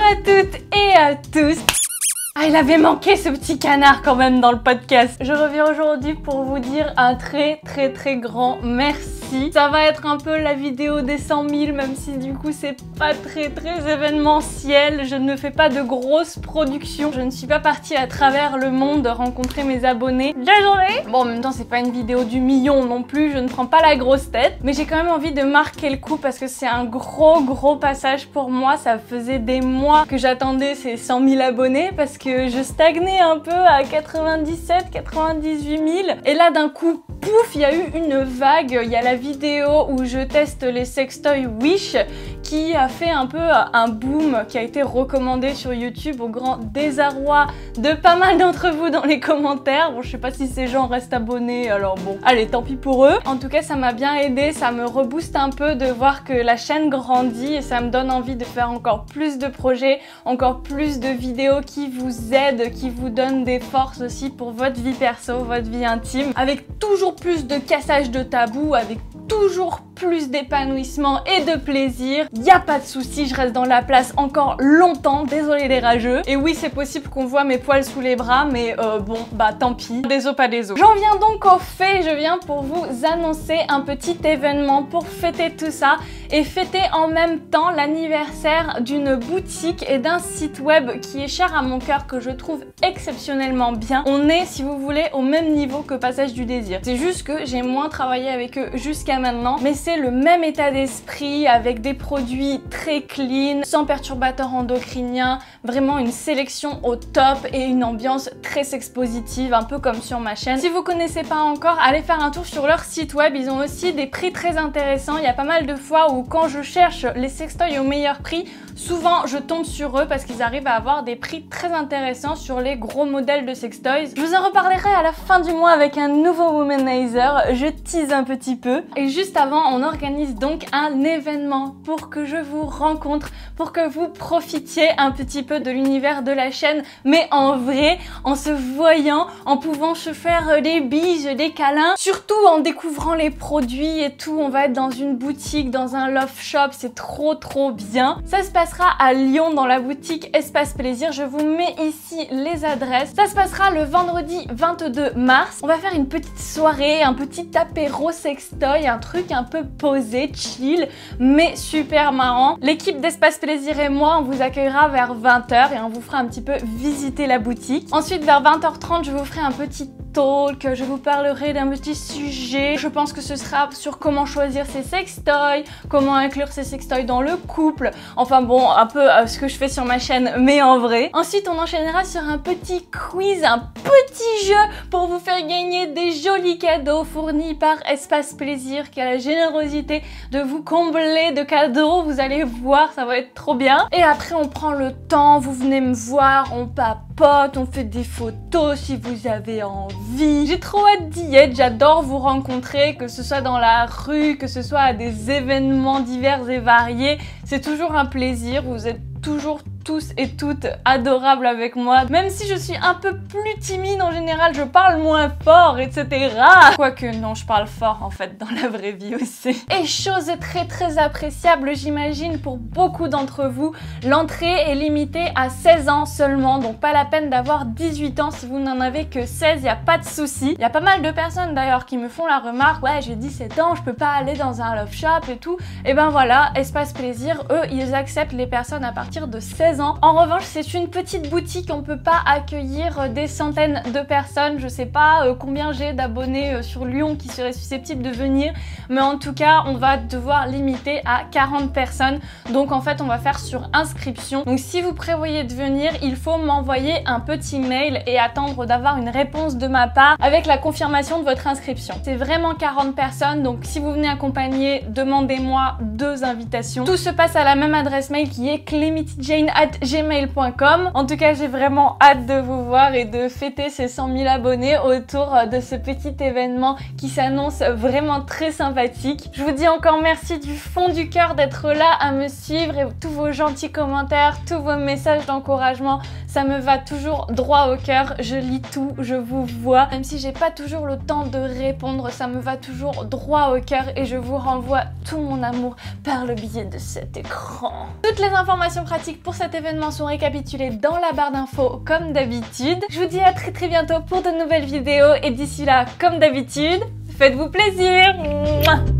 à toutes et à tous. Ah, il avait manqué ce petit canard quand même dans le podcast. Je reviens aujourd'hui pour vous dire un très grand merci. Ça va être un peu la vidéo des 100 000, même si du coup c'est pas très événementiel. Je ne fais pas de grosses productions. Je ne suis pas partie à travers le monde rencontrer mes abonnés. Désolée. Bon, en même temps c'est pas une vidéo du million non plus. Je ne prends pas la grosse tête. Mais j'ai quand même envie de marquer le coup parce que c'est un gros passage pour moi. Ça faisait des mois que j'attendais ces 100 000 abonnés parce que je stagnais un peu à 97, 98 000. Et là d'un coup, pouf, il y a eu une vague. Il y a la vidéo où je teste les sextoys Wish qui a fait un peu un boom, qui a été recommandé sur YouTube au grand désarroi de pas mal d'entre vous dans les commentaires. Bon, je sais pas si ces gens restent abonnés, alors bon, allez, tant pis pour eux. En tout cas, ça m'a bien aidé, ça me rebooste un peu de voir que la chaîne grandit et ça me donne envie de faire encore plus de projets, encore plus de vidéos qui vous aident, qui vous donnent des forces aussi pour votre vie perso, votre vie intime, avec toujours plus de cassage de tabous, avec toujours plus d'épanouissement et de plaisir. Y a pas de souci, je reste dans la place encore longtemps, désolé les rageux. Et oui, c'est possible qu'on voit mes poils sous les bras, mais bon, bah tant pis, des os pas des os. J'en viens donc au fait, je viens pour vous annoncer un petit événement pour fêter tout ça et fêter en même temps l'anniversaire d'une boutique et d'un site web qui est cher à mon cœur, que je trouve exceptionnellement bien. On est, si vous voulez, au même niveau que Passage du Désir. C'est juste que j'ai moins travaillé avec eux jusqu'à maintenant, mais c'est le même état d'esprit avec des produits très clean, sans perturbateurs endocriniens, vraiment une sélection au top et une ambiance très sex-positive, un peu comme sur ma chaîne. Si vous connaissez pas encore, allez faire un tour sur leur site web, ils ont aussi des prix très intéressants. Il y a pas mal de fois où quand je cherche les sextoys au meilleur prix, souvent je tombe sur eux parce qu'ils arrivent à avoir des prix très intéressants sur les gros modèles de sextoys. Je vous en reparlerai à la fin du mois avec un nouveau womanizer, je tease un petit peu. Et juste avant, on organise donc un événement pour que je vous rencontre, pour que vous profitiez un petit peu de l'univers de la chaîne, mais en vrai, en se voyant, en pouvant se faire des bises, des câlins, surtout en découvrant les produits et tout. On va être dans une boutique, dans un love shop, c'est trop bien. Ça se passera à Lyon dans la boutique Espace Plaisir, je vous mets ici les adresses. Ça se passera le vendredi 22 mars. On va faire une petite soirée, un petit apéro sextoy, un truc un peu posé, chill, mais super marrant. L'équipe d'Espace Plaisir et moi, on vous accueillera vers 20 h et on vous fera un petit peu visiter la boutique. Ensuite, vers 20 h 30, je vous ferai un petit talk, je vous parlerai d'un petit sujet. Je pense que ce sera sur comment choisir ses sextoys, comment inclure ses sextoys dans le couple. Enfin bon, un peu ce que je fais sur ma chaîne, mais en vrai. Ensuite, on enchaînera sur un petit quiz, un petit jeu pour vous faire gagner des jolis cadeaux fournis par Espace Plaisir, qui a la générosité de vous combler de cadeaux. Vous allez voir, ça va être trop bien. Et après, on prend le temps, vous venez me voir, on papote, on fait des photos si vous avez envie. J'ai trop hâte d'y être, j'adore vous rencontrer, que ce soit dans la rue, que ce soit à des événements divers et variés. C'est toujours un plaisir, vous êtes toujours tous et toutes adorables avec moi. Même si je suis un peu plus timide en général, je parle moins fort, etc. Quoique non, je parle fort en fait dans la vraie vie aussi. Et chose très appréciable, j'imagine, pour beaucoup d'entre vous, l'entrée est limitée à 16 ans seulement, donc pas la peine d'avoir 18 ans si vous n'en avez que 16, y a pas de souci. Il y a pas mal de personnes d'ailleurs qui me font la remarque, ouais, j'ai 17 ans, je peux pas aller dans un love shop et tout. Et ben voilà, Espace Plaisir, eux, ils acceptent les personnes à partir de 16 ans. En revanche, c'est une petite boutique, on peut pas accueillir des centaines de personnes. Je sais pas combien j'ai d'abonnés sur Lyon qui seraient susceptibles de venir, mais en tout cas, on va devoir limiter à 40 personnes. Donc en fait, on va faire sur inscription. Donc si vous prévoyez de venir, il faut m'envoyer un petit mail et attendre d'avoir une réponse de ma part avec la confirmation de votre inscription. C'est vraiment 40 personnes, donc si vous venez accompagner, demandez-moi 2 invitations. Tout se passe à la même adresse mail qui est clemitiejane@gmail.com. En tout cas, j'ai vraiment hâte de vous voir et de fêter ces 100 000 abonnés autour de ce petit événement qui s'annonce vraiment très sympathique. Je vous dis encore merci du fond du cœur d'être là à me suivre, et tous vos gentils commentaires, tous vos messages d'encouragement, ça me va toujours droit au cœur. Je lis tout, je vous vois. Même si j'ai pas toujours le temps de répondre, ça me va toujours droit au cœur et je vous renvoie tout mon amour par le biais de cet écran. Toutes les informations pratiques pour cet événements sont récapitulés dans la barre d'infos comme d'habitude. Je vous dis à très bientôt pour de nouvelles vidéos et d'ici là, comme d'habitude, faites-vous plaisir. Mouah.